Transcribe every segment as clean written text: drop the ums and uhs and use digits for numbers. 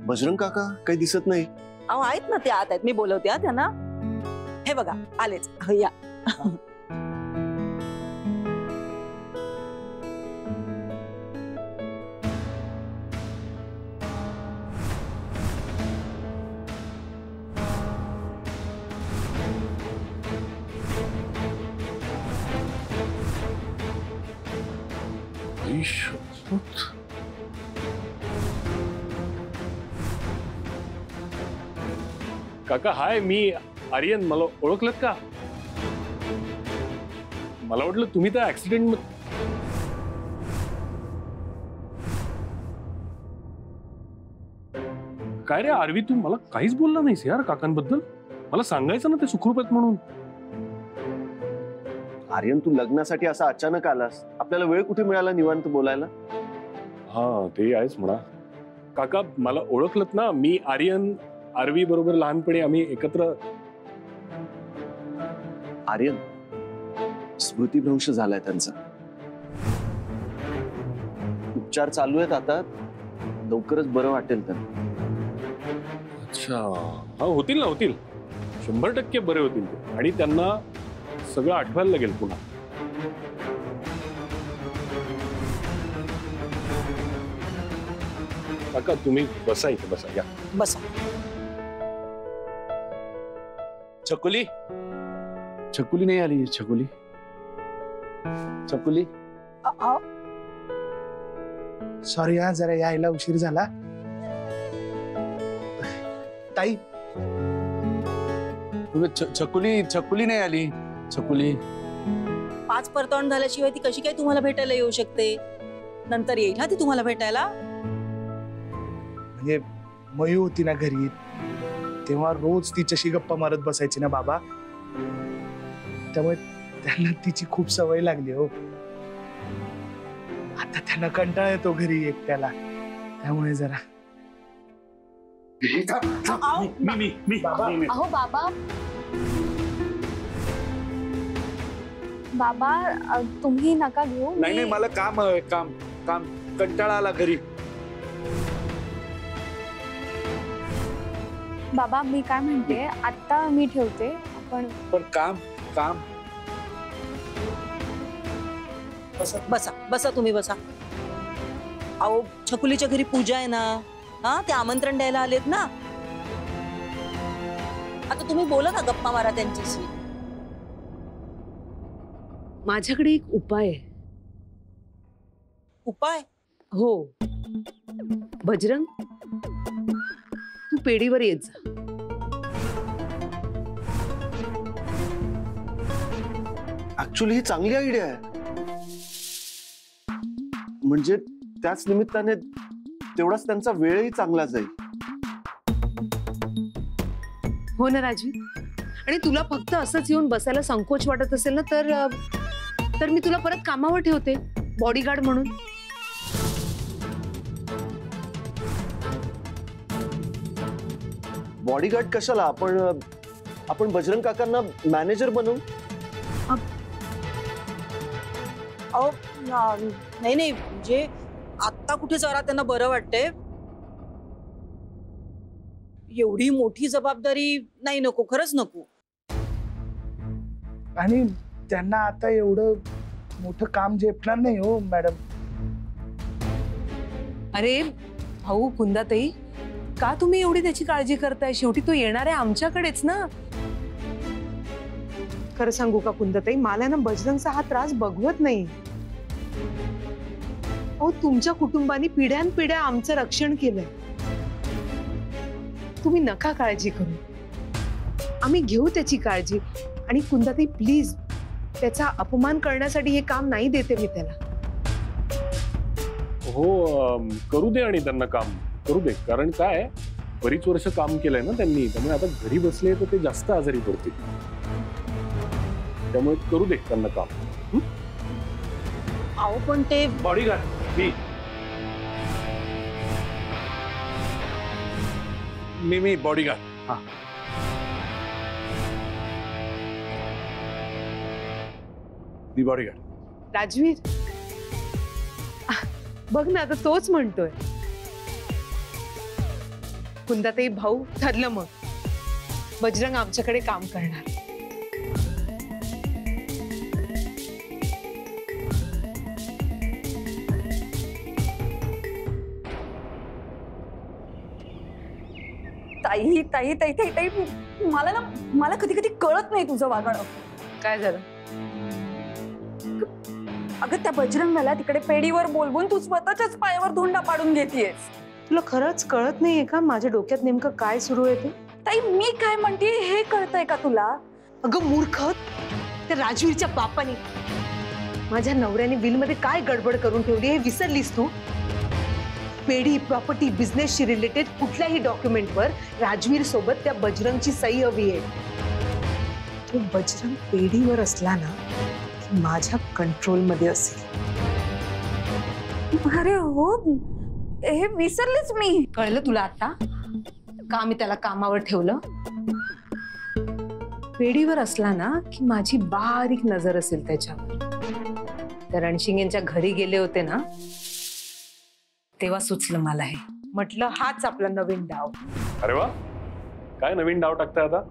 बजरंग काका काही दिसत नाही. अहो आहेत ना, ते आत आहेत, मी बोलवते हा त्यांना. हे बघा आलेच, या. काका हाय, मी आर्यन. मला ओळखलत का? मला वाटलं तुम्ही त्या ऍक्सिडेंट काय रे आरवी, तू मला काहीच बोलला नाहीस यार काकांबद्दल. मला सांगायचं ना ते सुखरूप आहेत म्हणून. आर्यन, तू लग्नासाठी असा अचानक आलास, आपल्याला वेळ कुठे मिळाला निवांत बोलायला? हा ते आहेच म्हणा. काका मला ओळखलत ना, मी आर्यन. आरवी बरोबर लहानपणी आम्ही एकत्र. आर्यन, स्मृतिभ्रंश झालाय त्यांचा. उपचार चालू आहेत आता, लवकरच बरं वाटेल त्यांना. अच्छा, हा होतील ना, होतील. 100% बरे होतील ते. आणि त्यांना सगळं आठवायला लागेल पुन्हा. काका तुम्ही बसा इथे, बसा, या बसा. छकुली, छकुली नाही आली. छकुली, छकुली. सॉरी हा, जरा यायला उशीर झाला. ताई, छकुली, छकुली नाही आली. छकुली 5 परतवण झाल्याशिवाय ती कशी काय तुम्हाला भेटायला येऊ शकते? नंतर येईल हा ती तुम्हाला भेटायला. म्हणजे मयू होती ना घरी, तेव्हा रोज तिच्याशी गप्पा मारत बसायची ना बाबा, त्यामुळे त्यांना तिची खूप सवय लागली हो. आता त्यांना कंटाळा येतो घरी एकट्याला, त्यामुळे जरा. अहो बाबा, बाबा तुम्ही नका घेऊ. नाही, मला काम आहे, काम काम कंटाळा आला घरी. बाबा मी काय म्हणते, आता मी ठेवते. पण काम काम. बसा बसा, तुम्ही बसा. अहो छकुलीच्या घरी पूजा आहे ना, हा ते आमंत्रण द्यायला आलेत ना. आता तुम्ही बोला ना, गप्पा मारा त्यांच्याशी. माझ्याकडे एक उपाय आहे. उपाय? हो. बजरंग, तू पेढीवर येत जा. ऍक्च्युली ही चांगली आयडिया आहे. म्हणजे त्याच निमित्ताने तेवढाच त्यांचा वेळही चांगला जाईल. हो ना राजवी. आणि तुला फक्त असंच येऊन बसायला संकोच वाटत असेल ना, तर मी तुला परत कामावर ठेवते बॉडीगार्ड म्हणून. बॉडीगार्ड कशाला? आपण बजरंग काकांना मॅनेजर बनवू. अहो नाही, म्हणजे आता कुठे जरा त्यांना बरं वाटतंय. एवढी मोठी जबाबदारी नाही, नको, खरंच नको. आणि त्यांना आता एवढं मोठं काम झेपणार नाही हो मॅडम. अरे भाऊ कुंदाताई, का तुम्ही एवढी त्याची काळजी करताय? शेवटी तो येणार आहे आमच्याकडेच ना. खरं सांगू का कुंदाताई, मला ना बजरंगचा हा त्रास बघवत नाही. अहो तुमच्या कुटुंबाने पिढ्यानपिढ्या आमचं रक्षण केलंय. तुम्ही नका काळजी करू, आम्ही घेऊ त्याची काळजी. आणि कुंदाताई प्लीज, त्याचा अपमान करण्यासाठी हे काम नाही देते मी त्याला. हो करू दे, आणि त्यांना काम करू दे. कारण काय, बरीच वर्ष काम केलंय ना त्यांनी, त्यामुळे आता घरी बसले तर ते जास्त आजारी पडतील. त्यामुळे करू दे त्यांना काम. अहो पण ते बॉडीगार्ड मी बॉडीगार्ड. हा मी बॉडीगार्ड. राजवीर बघ ना, आता तोच म्हणतोय. कुंदाताई भाऊ ठरलं मग बजरंग आमच्याकडे काम करणार. ताई ताई ताई ताई ताई मला कधी कधी कळत नाही तुझं वागणं. काय झालं? अगं त्या बजरंगाला तिकडे पेढीवर बोलवून तू स्वतःच्याच पायावर धोंडा पाडून घेतेयस. तुला खरंच कळत नाहीये का माझ्या डोक्यात नेमकं काय सुरू आहे ते? ताई मी काय म्हणते हे कळतंय का तुला? अगं मूर्ख, त्या राजवीरच्या बापाने माझ्या नवऱ्याने बिल मध्ये काय गडबड करून ठेवली हे विसरलीस तू? पेढी प्रॉपर्टी बिझनेसशी रिलेटेड कुठल्याही डॉक्युमेंटवर राजवीर सोबत त्या बजरंगची सही हवी आहे. तो बजरंग पेढीवर असला ना की माझ्या कंट्रोल मध्ये असेल. अरे हो, हे विसरलेच मी. कळलं तुला आता का मी त्याला कामावर ठेवलं? पेढीवर असला ना की माझी बारीक नजर असेल त्याच्यावर. त्या रणशिंगेंच्या घरी गेले होते ना तेव्हा सुचलं मला हे. म्हटलं हाच आपला नवीन डाव. अरे वा, काय नवीन डाव टाकताय आता?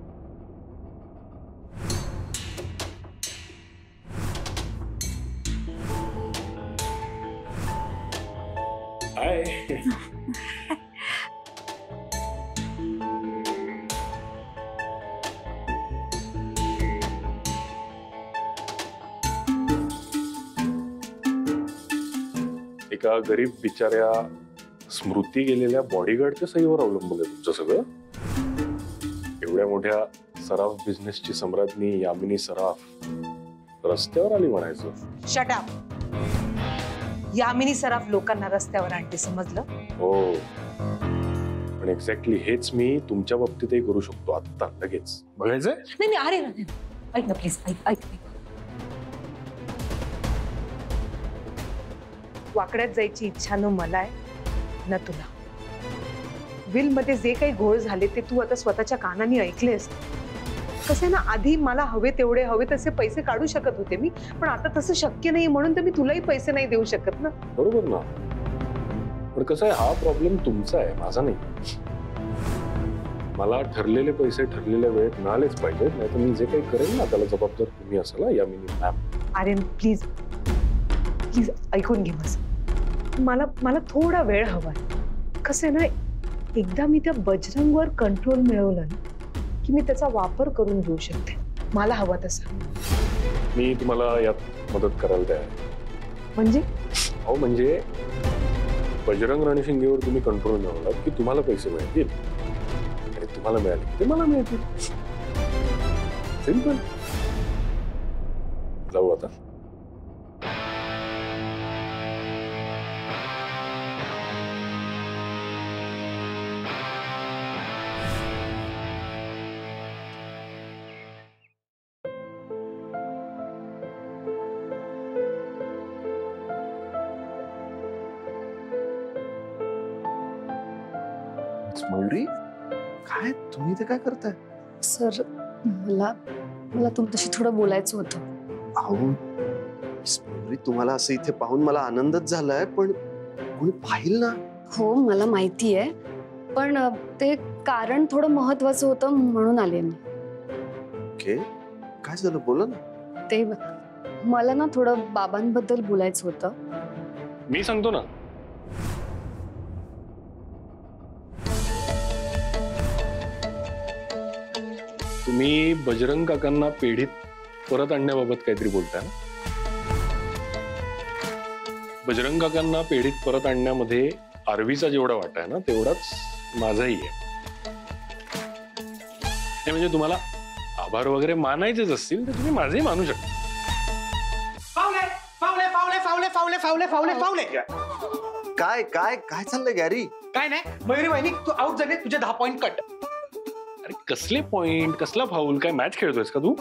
एका गरीब बिचाऱ्या स्मृती गेलेल्या बॉडीगार्डच्या सहीवर अवलंबून आहे तुमचं सगळं. एवढ्या मोठ्या सराफ बिझनेसची सम्राज्ञी यामिनी सराफ रस्त्यावर आली म्हणायचं. Shut up. यामिनी सराफ लोकांना रस्त्यावर आणते, समजलं? हो, पण एक्झॅक्टली हेच मी तुमच्या बाबतीतही करू शकतो आता लगेच. बघायचंय? नाही नाही, अरे नाही. ऐक ना प्लीज, ऐक ऐक. वाकड्यात जायची इच्छा न मला आहे ना तुला. विल मध्ये जे काही घोळ झाले ते तू आता स्वतःच्या कानाने ऐकलेस. कसं आहे ना, आधी मला हवे तेवढे हवे तसे पैसे काढू शकत होते मी, पण आता तसं शक्य नाही म्हणून तर मी तुलाही पैसे नाही देऊ शकत ना. बरोबर ना, पण कसं आहे हा प्रॉब्लेम तुमचा आहे, माझा नाही. मला ठरलेले पैसे ठरलेल्या वेळेत मिळालेच पाहिजेत, नाही तर मी जे काही करेन ना त्याला जबाबदार तुम्ही असाल Yamini ma'am. Aryan please please ऐकून घे माझं. मला थोडा वेळ हवाय. कसं आहे ना, एकदा मी त्या बजरंगवर कंट्रोल मिळवलं ना की मी त्याचा वापर करून घेऊ शकते. मला हवा तसा. मी तुम्हाला यात मदत करायला तयार आहे. म्हणजे? अहो म्हणजे बजरंग रणशिंगेवर तुम्ही कंट्रोल मिळवलात की तुम्हाला पैसे मिळतील आणि तुम्हाला मिळाले ते मला मिळतील. सिंपल. जाऊ आता. मयुरी, काय तुम्ही इथे काय करताय? सर मला तुमच्याशी थोडं बोलायचं होतं. अहो मयुरी, तुम्हाला असं इथे पाहून मला आनंदच झालाय, पण कोणी पाहिल ना. हो मला माहिती आहे, पण ते कारण थोडं महत्वाचं होतं म्हणून आले मी. ओके, काय झालं बोला ना. ते मला ना थोडं बाबांबद्दल बोलायचं होतं. मी सांगतो ना. तुम्ही बजरंग काकांना पेढीत परत आणण्याबाबत काहीतरी बोलताय ना? बजरंग काकांना पेढीत परत आणण्यामध्ये आरवीचा जेवढा वाटा आहे ना तेवढाच माझाही आहे. म्हणजे तुम्हाला आभार वगैरे मानायचेच असतील तर तुम्ही माझेही मानू शकता. पावले पावले पावले पावले पावले पावले पावले पावले. काय काय काय चाललंय गॅरी? काय नाही मयुरी वहिनी, तू आउट झाले, तुझे 10 पॉइंट कट. अरे कसले पॉइंट, कसला फाऊल? काय मॅच खेळतोयस का तू?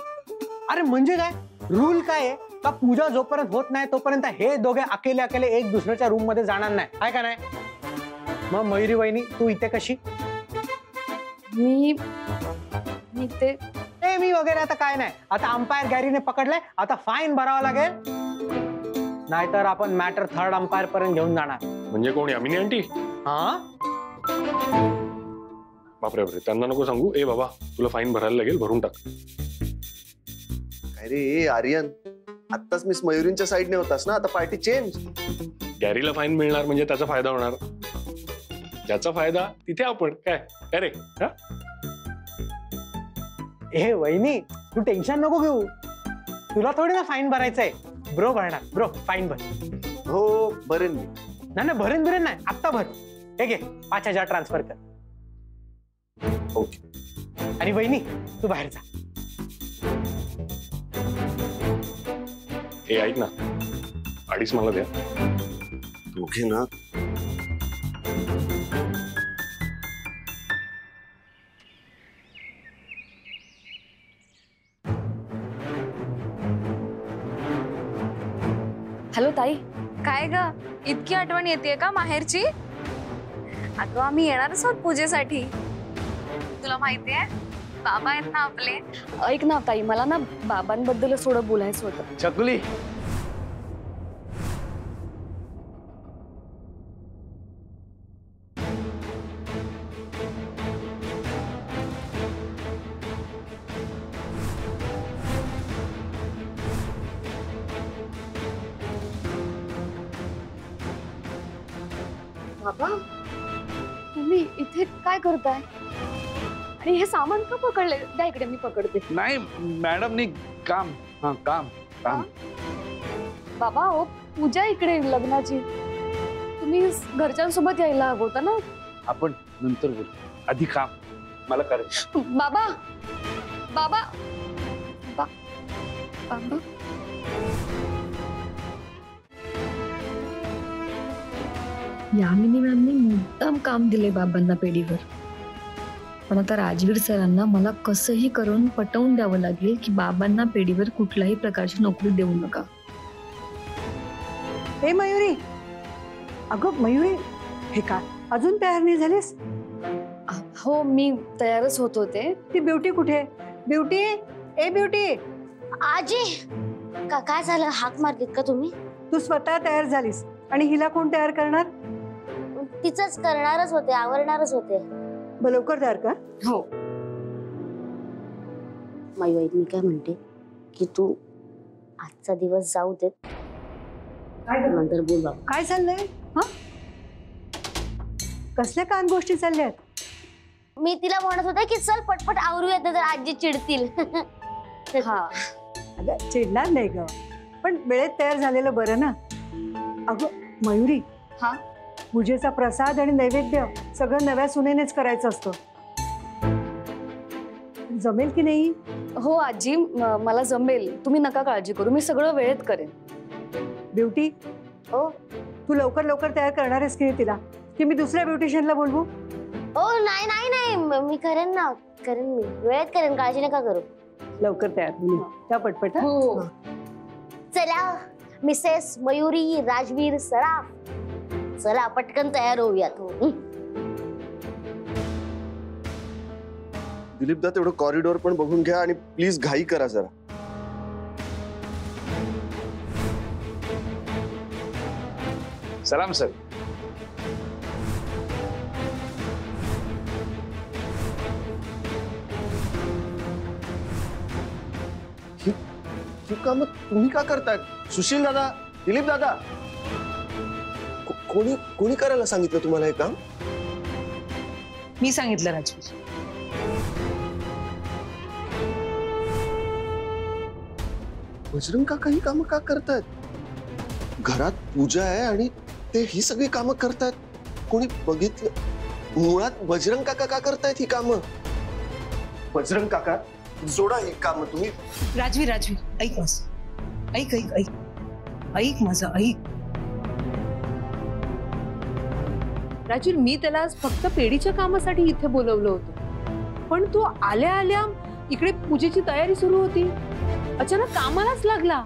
अरे म्हणजे काय रूल काय आहे का पूजा जोपर्यंत होत नाही तोपर्यंत हे दोघे अकेले अकेले एक दुसऱ्याच्या रूम मध्ये जाणार नाही, आहे का नाही? मग मयुरी वहिनी तू इथे कशी? मी ते मी वगैरे आता काय नाही. आता अंपायर गॅरीने पकडलंय, आता फाईन भरावा लागेल, नाहीतर आपण मॅटर थर्ड अंपायर पर्यंत घेऊन जाणार. म्हणजे कोण, यामिनी आंटी? हा बापरे बापरे, त्यांना नको सांगू. ए बाबा, तुला फाईन भरायला लागेल, भरून टाक. काय रे आर्यन, आत्ताच मिस मयुरींच्या साईडने होतास ना, आता पार्टी चेंज. गॅरीला फाईन मिळणार म्हणजे त्याचा फायदा होणार. ज्याचा फायदा तिथे आपण. काय काय रे? हा? ए वहिनी, तू टेन्शन नको घेऊ. तुला थोडी ना फाईन भरायचंय. ब्रो भरणार. ब्रो फाईन भर. हो बरेन मी. नाही भरेन बिरेन नाही, आत्ता भर. हे घे 5,000 ट्रान्सफर कर. ओके. आणि वहिनी तू बाहेर जा. ए ऐक ना, 2.5 मला द्या. दोघे ना. हॅलो ताई. काय ग, इतकी आठवण येते का माहेरची? अगं आम्ही येणारच आहोत पूजेसाठी. तुला माहितीये बाबा आहेत ना आपले. ऐक ना ताई, मला ना बाबांबद्दलच थोडं बोलायचं होतं. चकुली, बाबा, तुम्ही इथे काय करताय? आणि हे सामान का पकडले? द्या इकडे, मी पकडते. नाही मॅडमनी काम. हा काम काम. बाबा हो, पूजा इकडे लग्नाची. तुम्ही घरच्यांसोबत यायला हवं होतं ना. आपण नंतर बोलू, आधी काम मला करायचं. बाबा बाबा बा- बाबा यामिनी मॅमने मुद्दाम काम दिले बाबांना पेढीवर. पण आता राजवीर सरांना मला कसंही करून पटवून द्यावं लागेल की बाबांना पेढीवर कुठल्याही प्रकारची नोकरी देऊ नका. हे मयुरी, अगं मयुरी, हे काय अजून तयार नाही झालीस? हो, मी तयारच होत होते. ती ब्युटी कुठे? ब्युटी, ए ब्युटी. आजी, काय झालं? हाक मारलीत का तुम्ही? तू स्वतः तयार झालीस आणि हिला कोण तयार करणार? तिचंच करणारच होते, आवरणारच होते. लवकर तयार कर. हो. मयुरी, मी काय म्हणते की तू आजचा दिवस जाऊ देत, नंतर बोल बाबा. काय चाललंय? हा, कसल्या कान गोष्टी चालल्यात? मी तिला म्हणत होते की चल पटपट आवरूयात, तर आजी चिडतील. हा, अगं चिडणार नाही ग, पण वेळेत तयार झालेलं बरं ना. अगं मयुरी, हा, पूजेचा प्रसाद आणि नैवेद्य सगळं नव्या सुनेनेच करायचं असतं. जमेल की नाही? हो आजी, मला जमेल. तुम्ही नका काळजी करू, मी सगळं वेळेत करेन. ब्युटी, हो, तू लवकर लवकर तयार करणार आहेस की तिला, की मी दुसऱ्या ब्युटिशियनला बोलवू? हो नाही नाही नाही, मी करेन ना, करेन, मी वेळेत करेन, काळजी नका करू. लवकर तयार होईल त्या पटपट. हो. चला मिसेस मयुरी राजवीर सराफ, चला पटकन तयार होऊयात. दिलीप दा, तेवढं कॉरिडॉर पण बघून घ्या आणि प्लीज घाई करा जरा. सलाम सर. ही कामं तुम्ही का करताय? सुशील दादा, दिलीप दादा, कोणी कोणी करायला सांगितलं तुम्हाला हे काम? मी सांगितलं राजवीर. बजरंग काका ही कामं का करतायत? घरात पूजा आहे आणि ते ही सगळी कामं करतायत. कोणी बघितलं? मुळात बजरंग काका का करतायत ही कामं? बजरंग काका, जोडा ही कामं तुम्ही. राजवीर, राजवीर ऐक माझं, ऐक ऐक ऐक ऐक माझं, ऐक. राजवीर, मी त्याला आज फक्त पेढीच्या कामासाठी इथे बोलवलं होतं, पण तू आल्या आल्या इकडे पूजेची तयारी सुरू होती, अचानक कामालाच लागला.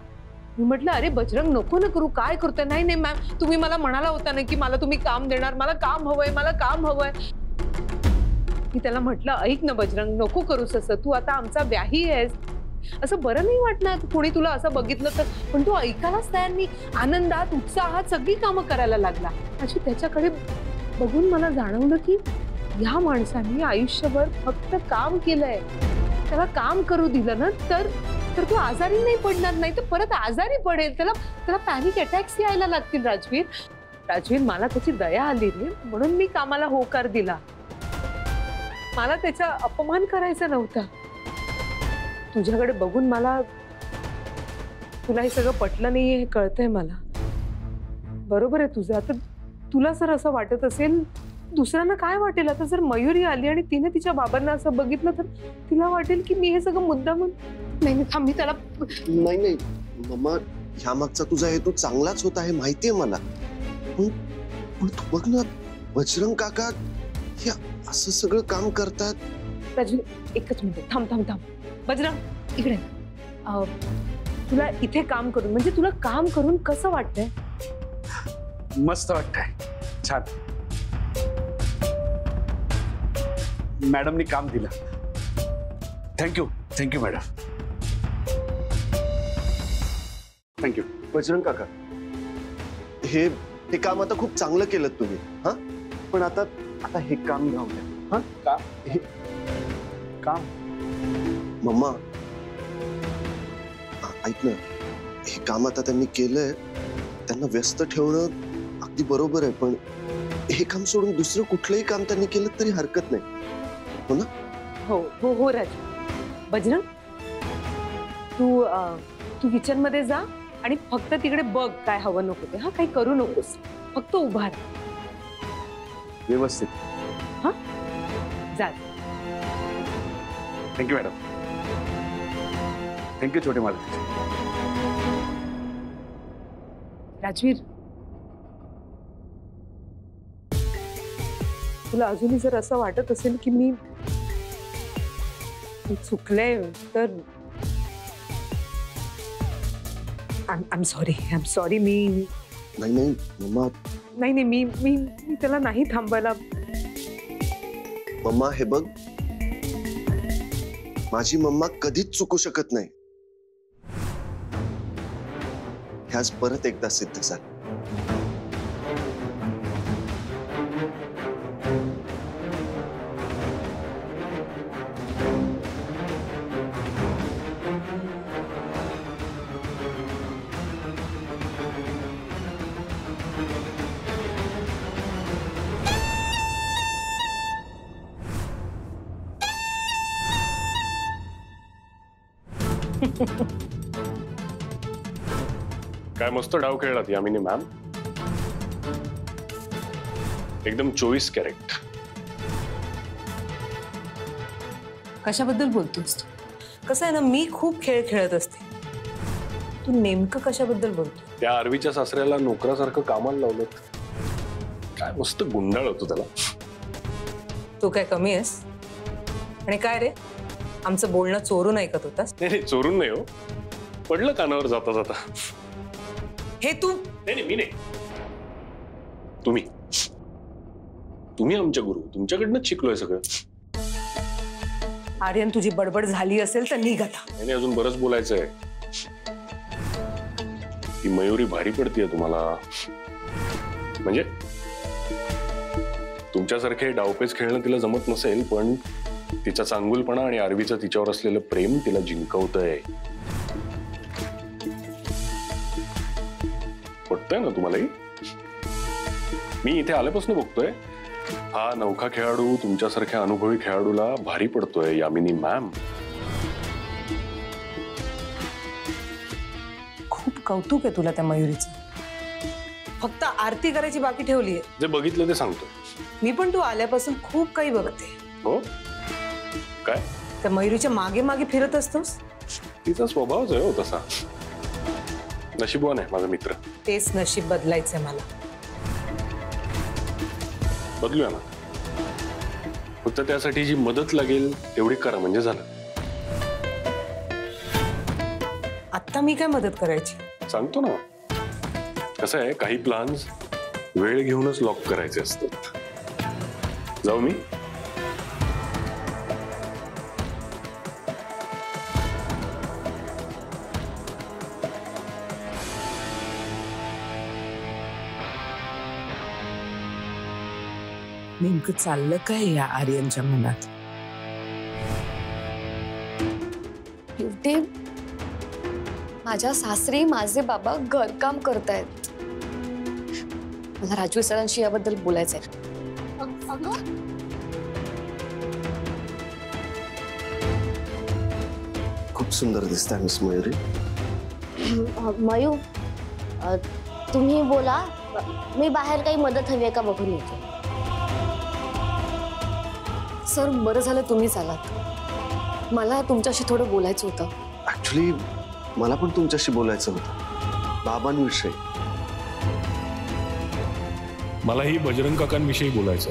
मी म्हटलं अरे बजरंग नको ना करू, काय करतोय? नाही नाही मॅम, तुम्ही मला म्हणाला होता ना की मला तुम्ही काम देणार, मला काम हवंय, मला काम हवंय. मी त्याला म्हटलं ऐक ना बजरंग, नको करूस असं, तू आता आमचा व्याही आहेस, असं बरं नाही वाटणार कोणी तुला असं बघितलं तर. पण तू ऐकायलाच तयार नाही, आनंदात उत्साहात सगळी कामं करायला लागला. अशी त्याच्याकडे बघून मला जाणवलं की या माणसाने आयुष्यभर फक्त काम केलंय. त्याला काम करू दिलं ना तर तो आजारी नाही पडणार, नाही तर परत आजारी पडेल. त्याला पॅनिक अटॅक्स यायला लागतील. राजवीर मला त्याची दया आली रे, म्हणून मी कामाला होकार दिला. मला त्याचा अपमान करायचा नव्हता. तुझ्याकडे बघून मला तुला हे सगळं पटलं नाहीये हे कळतंय मला. बरोबर आहे तुझं. आता तुला जर असं वाटत असेल, दुसऱ्यांना काय वाटेल? आता जर मयुरी आली आणि तिने तिच्या बाबांना असं बघितलं तर तिला वाटेल की मी हे सगळं मुद्दाम. नाही थांब, मी त्याला नाही मम्मा, ह्या मागचा तुझा हेतू चांगलाच होता हे माहितीये मला. पण तू बघ ना, बजरंग काका हे असं सगळं काम करतात. राजवीर एकच मिनिट थांब. बजरंग इकडे. तुला इथे काम करून म्हणजे तुला काम करून कसं वाटतंय? मस्त वाटतंय, छान. मॅडमनी काम दिलं. Thank you madam. थँक्यू. बजरंग काका, हे काम आता खूप चांगलं केलं तुम्ही. हा, पण आता हे काम राहू द्या. हा, का हे काम? मम्मा ऐक ना, हे काम आता त्यांनी केलंय, त्यांना व्यस्त ठेवणं अगदी बरोबर आहे. पण हे काम सोडून दुसरं कुठलंही काम त्यांनी केलं तरी हरकत नाही, हो ना? हो राजू. बजरंग तू किचन मध्ये जा आणि फक्त तिकडे बघ काय हवं नको ते. हा, काही करू नकोस, फक्त उभा राहा व्यवस्थित. हा, जा. Thank you madam. थँक्यू छोटे मालक. राजवीर, तुला अजूनही जर असं वाटत असेल की मी चुकले तर आय एम सॉरी. मी नाही मम्मा. नाही मी त्याला नाही थांबायला. मम्मा हे बघ, माझी मम्मा कधीच चुकू शकत नाही. ह्याच परत एकदा सिद्ध झालं. काय मस्त डाव खेळलात यामिनी मॅम. एकदम 24 कॅरेट. कशाबद्दल बोलतोस तू? कसं आहे ना, मी खूप खेळ खेळत असते. तू नेमकं कशाबद्दल बोलतो? त्या आरवीच्या सासऱ्याला नोकरासारखं कामाला लावलं. काय मस्त गुंडाळ होतो त्याला. तू काय कमी आहेस? आणि काय रे, आमचं बोलणं चोरून ऐकत होतास? नाही चोरून नाही हो, पडलं कानावर जाता जाता. हे तू? नाही मी नाही, तुम्ही आमच्या गुरु, तुमच्याकडनं शिकलोय सगळं. आर्यन, तुझी बडबड झाली असेल तर निघ आता. नाही अजून बरंच बोलायचंय. ती मयुरी भारी पडतीये तुम्हाला. म्हणजे तुमच्यासारखे डावपेच खेळणं तिला जमत नसेल, पण तिचा चांगुलपणा आणि आरवीचं तिच्यावर असलेलं प्रेम तिला जिंकवतंय. पटतंय ना तुम्हालाही? मी इथे आल्यापासून बघतोय, हा नौखा खेळाडू तुमच्यासारख्या अनुभवी खेळाडूला भारी पडतोय यामिनी मॅम. खूप कौतुक आहे तुला त्या मयुरीचं. फक्त आरती करायची बाकी ठेवलीये. जे बघितलं ते सांगतो मी, पण तू आल्यापासून खूप काही बघते. हो काय? त्या मयुरीच्या मागे मागे फिरत असतोस. तिचा स्वभावच आहे हो तसा. नशीबवान आहे माझा मित्र. तेच नशीब बदलायचंय मला. बदलूया ना, फक्त त्यासाठी जी मदत लागेल तेवढी करा म्हणजे झालं. आता मी काय मदत करायची? सांगतो ना. कसं आहे, काही प्लान्स वेळ घेऊनच लॉक करायचे असतात. जाऊ मी? नेमकं चाललं काय या आर्यनच्या मनात? ब्युटी, माझ्या सासरी माझे बाबा घरकाम करतायत. मला राजवीर सरांशी याबद्दल बोलायचंय. खूप सुंदर दिसताय मिस मयुरी. मयू, तुम्ही बोला. मी बाहेर काही मदत हवी आहे का बघून येतो. सर, बरं झालं तुम्हीच आलात. मला तुमच्याशी थोडं बोलायचं होतं. ऍक्च्युली मला पण तुमच्याशी बोलायचं होतं, बाबांविषयी. मलाही बजरंग काकांविषयी बोलायचं.